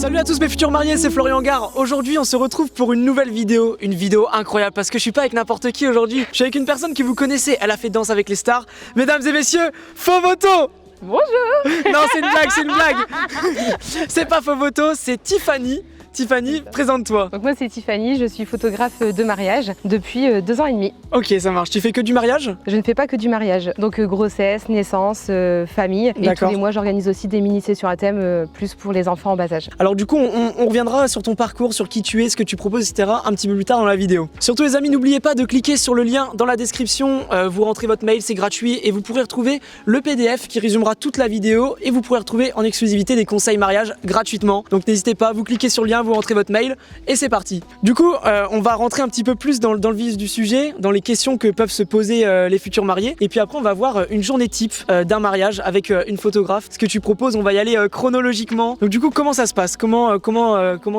Salut à tous mes futurs mariés, c'est Florian Gare. Aujourd'hui on se retrouve pour une nouvelle vidéo. Une vidéo incroyable parce que je suis pas avec n'importe qui aujourd'hui. Je suis avec une personne que vous connaissez, elle a fait Danse avec les stars. Mesdames et messieurs, Fovoto. Bonjour. Non, c'est une blague, c'est une blague. C'est pas Fovoto, c'est Tiffany. Tiffany, présente-toi. Donc moi c'est Tiffany, je suis photographe de mariage depuis 2 ans et demi. Ok, ça marche. Tu fais que du mariage? Je ne fais pas que du mariage, donc grossesse, naissance, famille. Et tous les mois j'organise aussi des mini-sessions à thème plus pour les enfants en bas âge. Alors du coup on reviendra sur ton parcours, sur qui tu es, ce que tu proposes, etc. un petit peu plus tard dans la vidéo. Surtout les amis, n'oubliez pas de cliquer sur le lien dans la description. Vous rentrez votre mail, c'est gratuit et vous pourrez retrouver le PDF qui résumera toute la vidéo et vous pourrez retrouver en exclusivité des conseils mariage gratuitement. Donc n'hésitez pas, vous cliquez sur le lien, vous rentrez votre mail et c'est parti. Du coup, on va rentrer un petit peu plus dans le vif du sujet, dans les questions que peuvent se poser les futurs mariés. Et puis après, on va voir une journée type d'un mariage avec une photographe. Ce que tu proposes, on va y aller chronologiquement. Donc du coup, comment ça se passe? Comment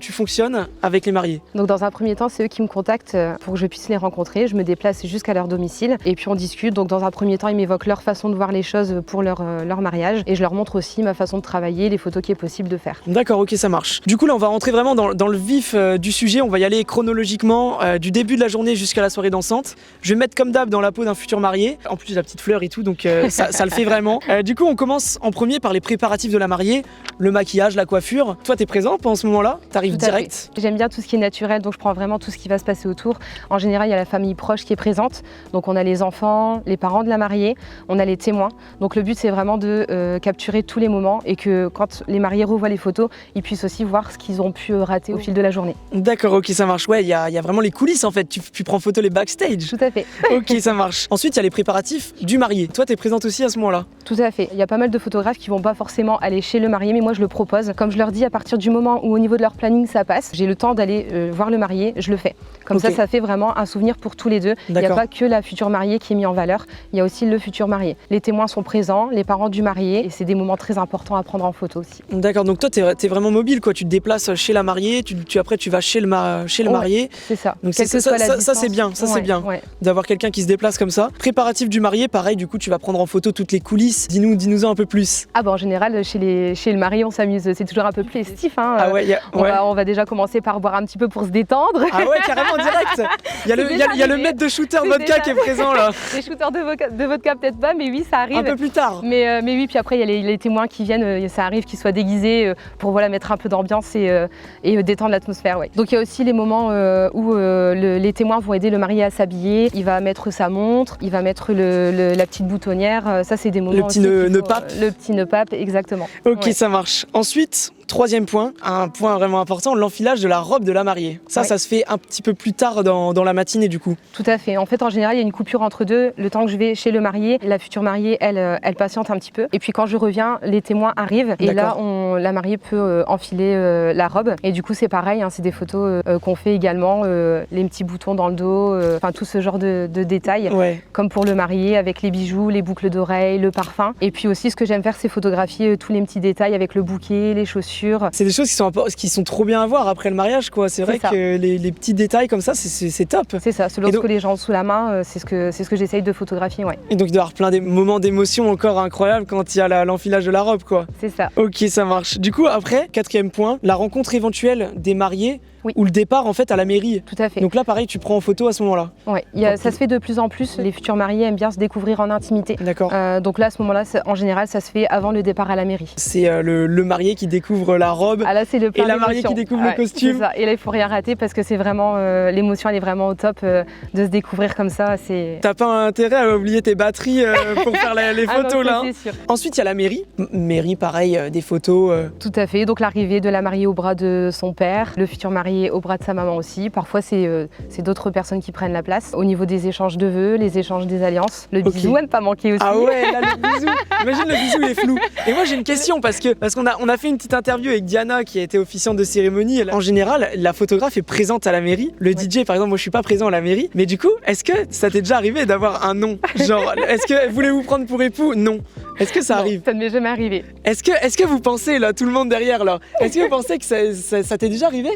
tu fonctionnes avec les mariés? Donc dans un premier temps, c'est eux qui me contactent pour que je puisse les rencontrer. Je me déplace jusqu'à leur domicile et puis on discute. Donc dans un premier temps, ils m'évoquent leur façon de voir les choses pour leur mariage et je leur montre aussi ma façon de travailler, les photos qui est possible de faire. D'accord, ok, ça marche. Du coup, là, on va rentrer vraiment dans le vif du sujet. On va y aller chronologiquement du début de la journée jusqu'à la soirée dansante. Je vais me mettre comme d'hab dans la peau d'un futur marié. En plus, j'ai la petite fleur et tout, donc ça le fait vraiment. Du coup, on commence en premier par les préparatifs de la mariée, le maquillage, la coiffure. Toi, t'es présent pendant ce moment-là? T'arrives direct? J'aime bien tout ce qui est naturel, donc je prends vraiment tout ce qui va se passer autour. En général, il y a la famille proche qui est présente. Donc on a les enfants, les parents de la mariée, on a les témoins. Donc le but, c'est vraiment de capturer tous les moments et que quand les mariés revoient les photos, ils puissent aussi voir ce qu'ils ont pu rater au fil de la journée. D'accord, ok, ça marche. Ouais, il y a vraiment les coulisses en fait. Tu prends photo les backstage. Tout à fait. Ok, ça marche. Ensuite, il y a les préparatifs du marié. Toi, t'es présente aussi à ce moment-là? Tout à fait. Il y a pas mal de photographes qui vont pas forcément aller chez le marié, mais moi je le propose. Comme je leur dis, à partir du moment où au niveau de leur planning ça passe, j'ai le temps d'aller voir le marié, je le fais. Comme ça fait vraiment un souvenir pour tous les deux. Il n'y a pas que la future mariée qui est mise en valeur, il y a aussi le futur marié. Les témoins sont présents, les parents du marié, et c'est des moments très importants à prendre en photo aussi. D'accord, donc toi t'es vraiment mobile quoi. Tu te déplaces chez la mariée, après tu vas chez le marié. C'est ça. Donc ça c'est bien, c'est bien d'avoir quelqu'un qui se déplace comme ça. Préparatif du marié, pareil, du coup tu vas prendre en photo toutes les coulisses. Dis-nous un peu plus. Ah bah en général chez le marié on s'amuse, c'est toujours un peu plus festif. Hein. Ah ouais, on va déjà commencer par boire un petit peu pour se détendre. Ah ouais, carrément direct. Il y a le maître de shooter vodka qui est présent là. Les shooters de vodka peut-être pas, mais oui ça arrive. Un peu plus tard. Mais oui, puis après il y a les témoins qui viennent, ça arrive qu'ils soient déguisés pour mettre un peu d'ambiance et détendre l'atmosphère. Ouais. Donc il y a aussi les moments où les témoins vont aider le marié à s'habiller. Il va mettre sa montre, il va mettre la petite boutonnière. Ça c'est des moments. Le petit nœud pape. Le petit nœud pape, exactement. Ok, ça marche. Ensuite, troisième point, un point vraiment important, l'enfilage de la robe de la mariée. Ça se fait un petit peu plus tard dans la matinée du coup. Tout à fait. En fait, en général, il y a une coupure entre deux. Le temps que je vais chez le marié, la future mariée, elle patiente un petit peu. Et puis quand je reviens, les témoins arrivent. Et là, la mariée peut enfiler la robe. Et du coup, c'est pareil, hein, c'est des photos qu'on fait également. Les petits boutons dans le dos, enfin tout ce genre de détails. Ouais. Comme pour le marié, avec les bijoux, les boucles d'oreilles, le parfum. Et puis aussi, ce que j'aime faire, c'est photographier tous les petits détails avec le bouquet, les chaussures. C'est des choses qui sont trop bien à voir après le mariage, quoi. C'est vrai que les petits détails comme ça, c'est top. C'est ça, lorsque les gens ont sous la main, c'est ce que j'essaye de photographier, ouais. Et donc il doit y avoir plein de moments d'émotion encore incroyables quand il y a l'enfilage de la robe, quoi. C'est ça. Ok, ça marche. Du coup, après, quatrième point, la rencontre éventuelle des mariés. Oui. Ou le départ en fait à la mairie. Tout à fait. Donc là pareil, tu prends en photo à ce moment-là. Ouais, ça se fait de plus en plus. Les futurs mariés aiment bien se découvrir en intimité. D'accord. Donc là à ce moment-là, en général, ça se fait avant le départ à la mairie. C'est le marié qui découvre la robe. Ah là c'est le plein et la mariée qui découvre le costume. C'est ça. Et là il faut rien rater parce que c'est vraiment l'émotion, elle est vraiment au top de se découvrir comme ça. T'as pas intérêt à oublier tes batteries pour faire les photos non, là. C'est sûr. Ensuite il y a la mairie. Mairie pareil, des photos. Tout à fait. Donc l'arrivée de la mariée au bras de son père, le futur marié au bras de sa maman aussi. Parfois, c'est d'autres personnes qui prennent la place. Au niveau des échanges de vœux, les échanges des alliances, le bisou à ne pas manquer aussi. Ah ouais, là, le bisou. Imagine le bisou, il est flou. Et moi, j'ai une question parce qu'on a fait une petite interview avec Diana qui a été officiante de cérémonie. En général, la photographe est présente à la mairie. Le DJ, par exemple, moi, je suis pas présent à la mairie. Mais du coup, est-ce que ça t'est déjà arrivé d'avoir un nom? Genre, est-ce que voulez-vous prendre pour époux? Non. Est-ce que ça arrive? Ça ne m'est jamais arrivé. Est-ce que vous pensez, là, tout le monde derrière, là, est-ce que vous pensez que ça t'est déjà arrivé?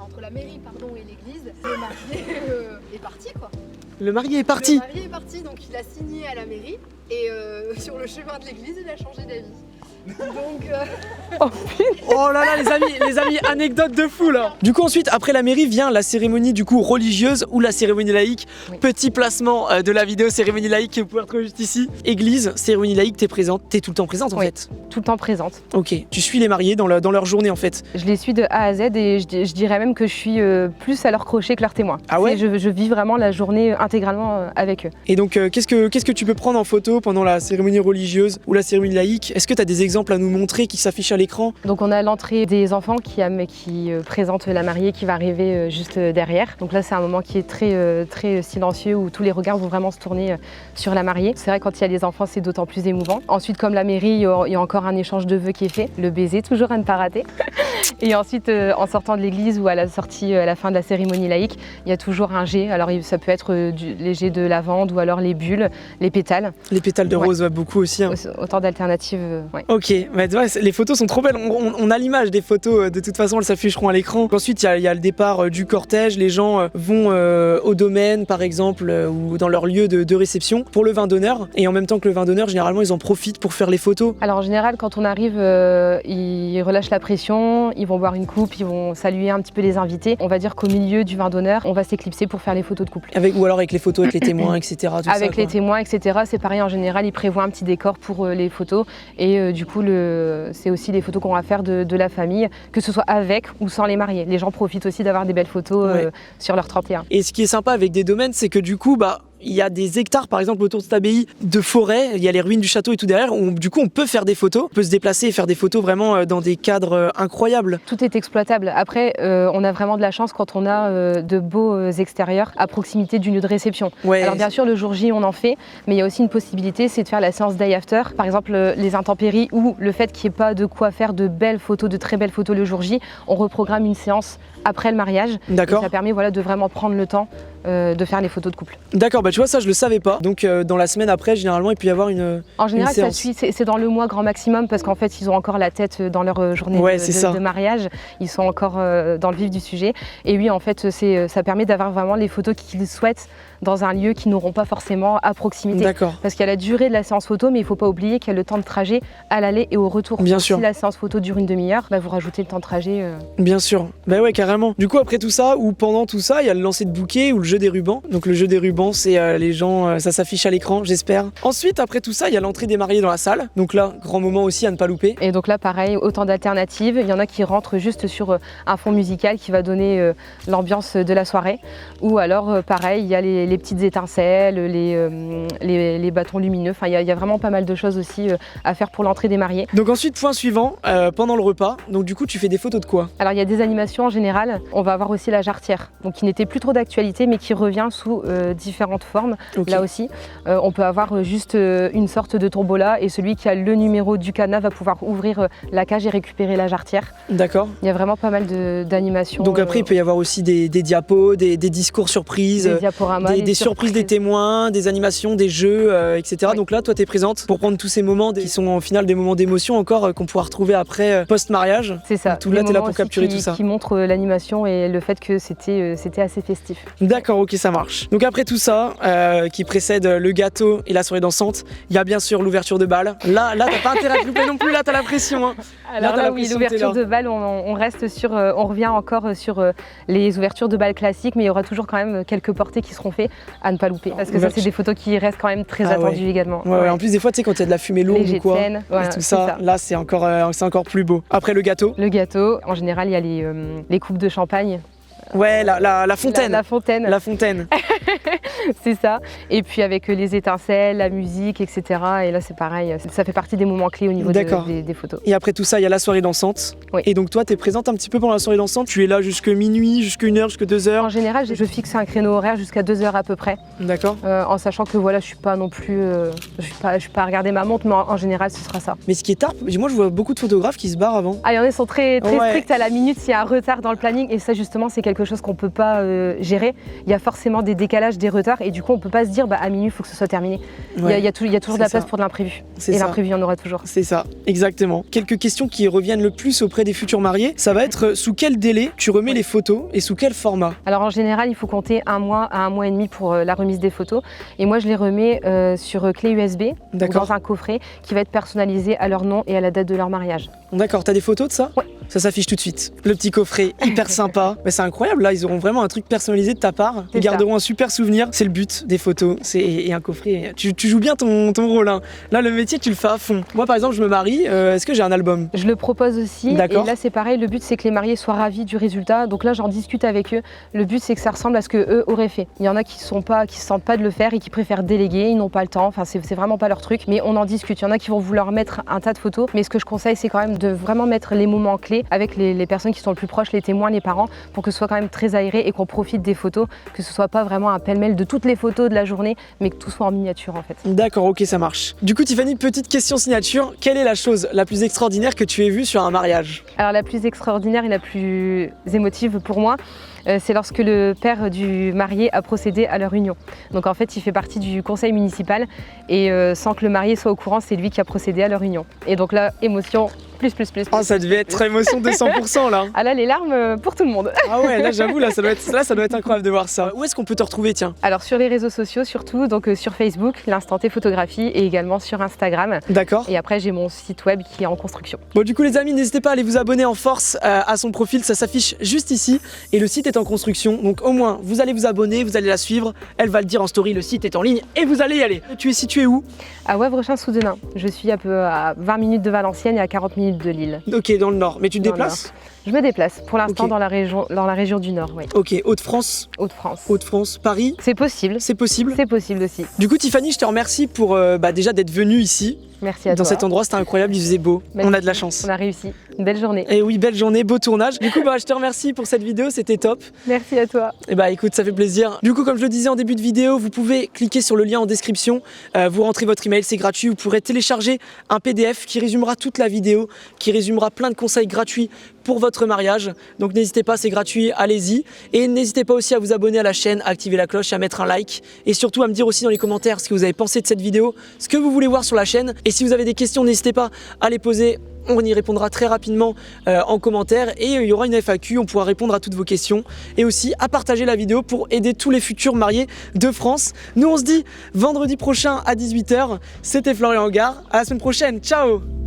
Entre la mairie et l'église, le marié est parti quoi. Le marié est parti? Le marié est parti, donc il a signé à la mairie et sur le chemin de l'église il a changé d'avis. Donc, Oh là là les amis, anecdote de fou là. Du coup ensuite après la mairie vient la cérémonie du coup religieuse ou la cérémonie laïque. Oui. Petit placement de la vidéo cérémonie laïque que vous pouvez retrouver juste ici. Église, cérémonie laïque, t'es tout le temps présente en Oui. fait. Tout le temps présente. Ok, tu suis les mariés dans leur journée en fait. Je les suis de A à Z et je dirais même que je suis plus à leur crochet que leur témoin. Ah ouais? Je vis vraiment la journée intégralement avec eux. Et donc qu'est-ce que tu peux prendre en photo pendant la cérémonie religieuse ou la cérémonie laïque? Est-ce que tu as des exemples à nous montrer qui s'affichent à l'écran? Donc on a l'entrée des enfants qui présente la mariée qui va arriver juste derrière. Donc là c'est un moment qui est très silencieux où tous les regards vont vraiment se tourner sur la mariée. C'est vrai quand il y a les enfants c'est d'autant plus émouvant. Ensuite comme la mairie il y a encore un échange de vœux qui est fait. Le baiser toujours à ne pas rater. Et ensuite en sortant de l'église ou à la sortie à la fin de la cérémonie laïque il y a toujours un jet. Alors ça peut être les jets de lavande ou alors les bulles, les pétales. Les pétales de Ouais. rose, ouais, beaucoup aussi. Hein. Autant d'alternatives. Ouais. Ok, ouais, les photos sont trop belles. On a l'image des photos, de toute façon elles s'afficheront à l'écran. Ensuite il y a le départ du cortège, les gens vont au domaine par exemple ou dans leur lieu de réception pour le vin d'honneur. Et en même temps que le vin d'honneur, généralement ils en profitent pour faire les photos. Alors en général quand on arrive ils relâchent la pression, ils vont boire une coupe, ils vont saluer un petit peu les invités. On va dire qu'au milieu du vin d'honneur on va s'éclipser pour faire les photos de couple. Ou alors avec les photos avec les témoins, etc. Tout Avec ça, les quoi. témoins, etc. C'est pareil, en général, ils prévoient un petit décor pour les photos. Et du coup, c'est aussi les photos qu'on va faire de la famille, que ce soit avec ou sans les mariés. Les gens profitent aussi d'avoir des belles photos Ouais. sur leur 31. Et ce qui est sympa avec des domaines, c'est que du coup, il y a des hectares par exemple autour de cette abbaye de forêt, il y a les ruines du château et tout derrière, où du coup on peut faire des photos, on peut se déplacer et faire des photos vraiment dans des cadres incroyables. Tout est exploitable. Après, on a vraiment de la chance quand on a de beaux extérieurs à proximité du lieu de réception. Ouais. Alors bien sûr, le jour J, on en fait, mais il y a aussi une possibilité, c'est de faire la séance day after. Par exemple, les intempéries ou le fait qu'il n'y ait pas de quoi faire de belles photos, de très belles photos le jour J, on reprogramme une séance après le mariage. D'accord. Et ça permet de vraiment prendre le temps de faire les photos de couple. D'accord, tu vois ça je le savais pas. Donc dans la semaine après, généralement il peut y avoir une En général, ça séance. suit, c'est dans le mois grand maximum parce qu'en fait, ils ont encore la tête dans leur journée Ouais, c'est ça. de mariage. Ils sont encore dans le vif du sujet. Et oui, en fait, ça permet d'avoir vraiment les photos qu'ils souhaitent dans un lieu qu'ils n'auront pas forcément à proximité. D'accord. Parce qu'il y a la durée de la séance photo, mais il ne faut pas oublier qu'il y a le temps de trajet à l'aller et au retour. Bien Donc, sûr. Si la séance photo dure une demi-heure, vous rajoutez le temps de trajet. Bien sûr. Bah ouais, carrément. Du coup après tout ça ou pendant tout ça, il y a le lancer de bouquet ou le jeu des rubans. Donc le jeu des rubans, c'est les gens, ça s'affiche à l'écran, j'espère. Ensuite, après tout ça, il y a l'entrée des mariés dans la salle. Donc là, grand moment aussi à ne pas louper. Et donc là, pareil, autant d'alternatives. Il y en a qui rentrent juste sur un fond musical qui va donner l'ambiance de la soirée. Ou alors, pareil, il y a les petites étincelles, les bâtons lumineux. Enfin, il y a vraiment pas mal de choses aussi à faire pour l'entrée des mariés. Donc ensuite, point suivant, pendant le repas. Donc du coup, tu fais des photos de quoi? Alors, il y a des animations en général. On va avoir aussi la jarretière, donc qui n'était plus trop d'actualité, mais qui revient sous différentes formes. Ok. Là aussi, on peut avoir juste une sorte de tombola et celui qui a le numéro du cadenas va pouvoir ouvrir la cage et récupérer la jarretière. D'accord. Il y a vraiment pas mal d'animations. Donc après, il peut y avoir aussi des diapos, des discours surprises, des diaporamas, des surprises des témoins, des animations, des jeux, etc. Oui. Donc là, toi, tu es présente pour prendre tous ces moments qui sont au final des moments d'émotion encore qu'on pourra retrouver après post-mariage. C'est ça. Tout là, Des t'es là moments pour aussi capturer tout ça. Qui montrent l'animation et le fait que c'était assez festif. D'accord, ok, ça marche. Donc après tout ça, qui précède le gâteau et la soirée dansante, il y a bien sûr l'ouverture de bal. Là, t'as pas intérêt à te louper non plus, là, t'as la pression. Hein. Alors t'as là, la oui, pression, l'ouverture t'es là. de bal, on reste sur, on revient encore sur les ouvertures de bal classiques, mais il y aura toujours quand même quelques portées qui seront faites à ne pas louper. Parce que ça, c'est des photos qui restent quand même très Ah attendues ouais. également. Ouais. En plus, des fois, tu sais, quand il y a de la fumée lourde Les jets ou quoi, de scène, voilà, et tout c'est ça, ça. là, c'est encore plus beau. Après le gâteau, Le gâteau, en général, il y a les coupes de champagne. ouais, la fontaine. La fontaine. La fontaine. C'est ça. Et puis avec les étincelles, la musique, etc. Et là, c'est pareil. Ça fait partie des moments clés au niveau D'accord. des photos. Et après tout ça, il y a la soirée dansante. Oui. Et donc toi, t'es présente un petit peu pendant la soirée dansante. Tu es là jusque minuit, jusque 1h, jusque 2h. En général, je fixe un créneau horaire jusqu'à 2 heures à peu près, D'accord. en sachant que voilà, je suis pas non plus, je suis pas à regarder ma montre, mais en général, ce sera ça. Mais ce qui est tard, moi je vois beaucoup de photographes qui se barrent avant. Ah, il y en a qui sont très Ouais. stricts à la minute s'il y a un retard dans le planning, et ça justement, c'est quelque quelque chose qu'on peut pas gérer, il y a forcément des décalages, des retards, et du coup on peut pas se dire à minuit il faut que ce soit terminé. Ouais. Il y a toujours de la place pour de l'imprévu. Et l'imprévu, il y en aura toujours. C'est ça, exactement. Quelques questions qui reviennent le plus auprès des futurs mariés, ça va être sous quel délai tu remets les photos et sous quel format? Alors en général, il faut compter 1 mois à 1 mois et demi pour la remise des photos. Et moi, je les remets sur clé USB, dans un coffret qui va être personnalisé à leur nom et à la date de leur mariage. D'accord, t'as des photos de ça? Ouais. Ça s'affiche tout de suite. Le petit coffret, hyper sympa. C'est incroyable, là, ils auront vraiment un truc personnalisé de ta part. Ils garderont un super souvenir. C'est le but des photos, et un coffret. Tu joues bien ton rôle. Hein. Là, le métier, tu le fais à fond. Moi, par exemple, je me marie. Est-ce que j'ai un album? Je le propose aussi. Et là, c'est pareil. Le but, c'est que les mariés soient ravis du résultat. Donc là, j'en discute avec eux. Le but, c'est que ça ressemble à ce qu'eux auraient fait. Il y en a qui se sentent pas de le faire et qui préfèrent déléguer. Ils n'ont pas le temps. Enfin, c'est vraiment pas leur truc. Mais on en discute. Il y en a qui vont vouloir mettre un tas de photos. Mais ce que je conseille, c'est quand même de vraiment mettre les moments clés avec les personnes qui sont le plus proches, les témoins, les parents, pour que ce soit quand même très aéré et qu'on profite des photos, que ce soit pas vraiment un pêle-mêle de toutes les photos de la journée, mais que tout soit en miniature en fait. D'accord, ok, ça marche. Du coup, Tiffany, petite question signature. Quelle est la chose la plus extraordinaire que tu aies vue sur un mariage? Alors la plus extraordinaire et la plus émotive pour moi, c'est lorsque le père du marié a procédé à leur union. Donc en fait, il fait partie du conseil municipal et sans que le marié soit au courant, c'est lui qui a procédé à leur union. Et donc là, émotion plus. Oh, ça devait être émotion de 100% là. Ah là, les larmes pour tout le monde. Ah ouais, là j'avoue, là ça doit être incroyable de voir ça. Où est-ce qu'on peut te retrouver, tiens? Alors sur les réseaux sociaux surtout, donc sur Facebook, l'Instant T Photographie, et également sur Instagram. D'accord. Et après, j'ai mon site web qui est en construction. Bon, du coup les amis, n'hésitez pas à aller vous abonner en force à son profil, ça s'affiche juste ici. Et le site est en construction, donc au moins vous allez vous abonner, vous allez la suivre. Elle va le dire en story, le site est en ligne et vous allez y aller. Tu es situé où? À Wavrechin-sous-Denain. Je suis à 20 minutes de Valenciennes et à 40 minutes de Lille. Ok, dans le nord. Mais tu te déplaces? Je me déplace pour l'instant dans la région du Nord, oui. Ok, Hauts-de-France? Hauts-de-France. Hauts-de-France, Paris? C'est possible. C'est possible? C'est possible aussi. Du coup, Tiffany, je te remercie pour déjà d'être venue ici. Merci à toi. Dans cet endroit, c'était incroyable, il faisait beau. Merci. On a de la chance. On a réussi. Une belle journée. Et oui, belle journée, beau tournage. Du coup, je te remercie pour cette vidéo, c'était top. Merci à toi. Et écoute, ça fait plaisir. Du coup, comme je le disais en début de vidéo, vous pouvez cliquer sur le lien en description. Vous rentrez votre email, c'est gratuit. Vous pourrez télécharger un PDF qui résumera toute la vidéo, qui résumera plein de conseils gratuits pour votre mariage. Donc n'hésitez pas, c'est gratuit, allez-y. Et n'hésitez pas aussi à vous abonner à la chaîne, à activer la cloche, à mettre un like. Et surtout à me dire aussi dans les commentaires ce que vous avez pensé de cette vidéo, ce que vous voulez voir sur la chaîne. Et si vous avez des questions, n'hésitez pas à les poser. On y répondra très rapidement en commentaire et il y aura une FAQ, on pourra répondre à toutes vos questions et aussi à partager la vidéo pour aider tous les futurs mariés de France. Nous on se dit vendredi prochain à 18 h, c'était Florian Hogard, à la semaine prochaine, ciao!